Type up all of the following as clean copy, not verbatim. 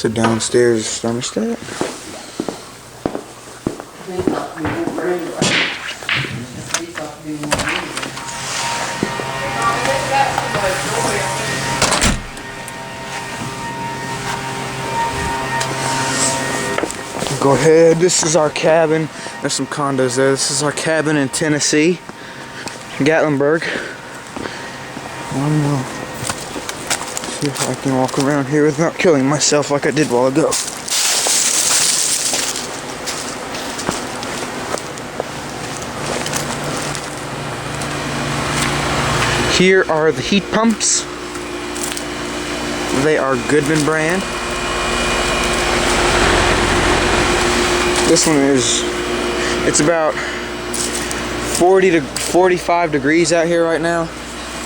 It's a downstairs thermostat. Go ahead. This is our cabin. There's some condos there. This is our cabin in Tennessee, Gatlinburg. See if I can walk around here without killing myself like I did a while ago. Here are the heat pumps. They are Goodman brand. This one it's about 40 to 45 degrees out here right now.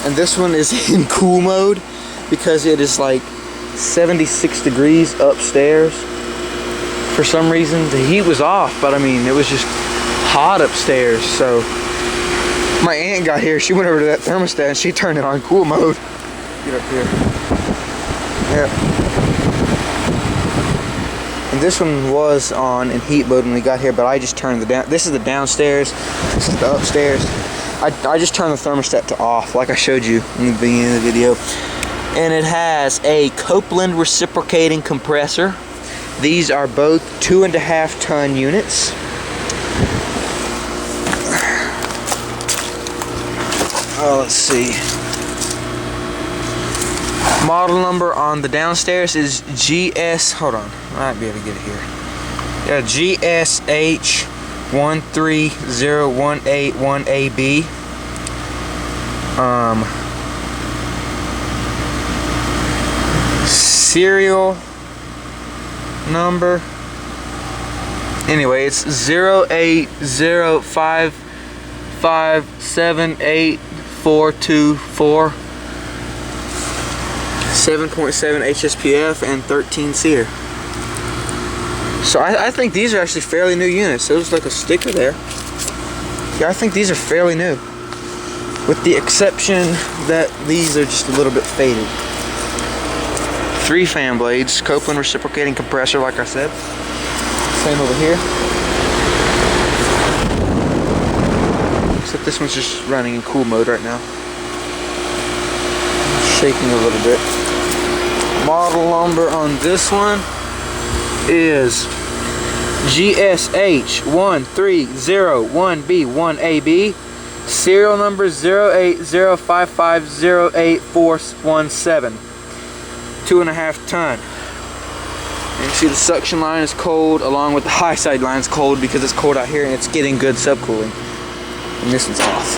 And this one is in cool mode because it is like 76 degrees upstairs. For some reason, the heat was off, but I mean, it was just hot upstairs. So my aunt got here, she went over to that thermostat and she turned it on cool mode. Get up here. Yeah. And this one was on in heat mode when we got here, but I just turned the down. This is the downstairs. This is the upstairs. I just turned the thermostat to off, like I showed you in the beginning of the video. And it has a Copeland reciprocating compressor. These are both 2.5 ton units. Oh, let's see. Model number on the downstairs is GS. Hold on, I might be able to get it here. Yeah, GSH 130181AB. Serial number. Anyway, it's 08055784424. 7.7 HSPF and 13 SEER. So I think these are actually fairly new units. There was like a sticker there. Yeah, I think these are fairly new, with the exception that these are just a little bit faded. 3 fan blades, Copeland reciprocating compressor, like I said. Same over here. Except this one's just running in cool mode right now. Shaking a little bit. Model number on this one is GSH 1301B1AB. Serial number 08055088417. 2.5 ton. And you see the suction line is cold, along with the high side line is cold because it's cold out here and it's getting good subcooling. And this one's off.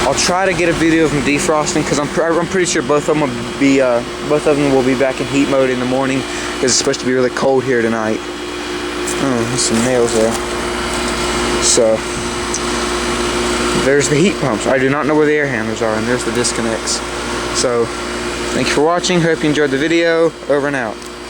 I'll try to get a video of them defrosting because I'm pretty sure both of them will be back in heat mode in the morning because it's supposed to be really cold here tonight. Oh, there's some nails there. So there's the heat pumps. I do not know where the air handlers are, and there's the disconnects. So thank you for watching. Hope you enjoyed the video. Over and out.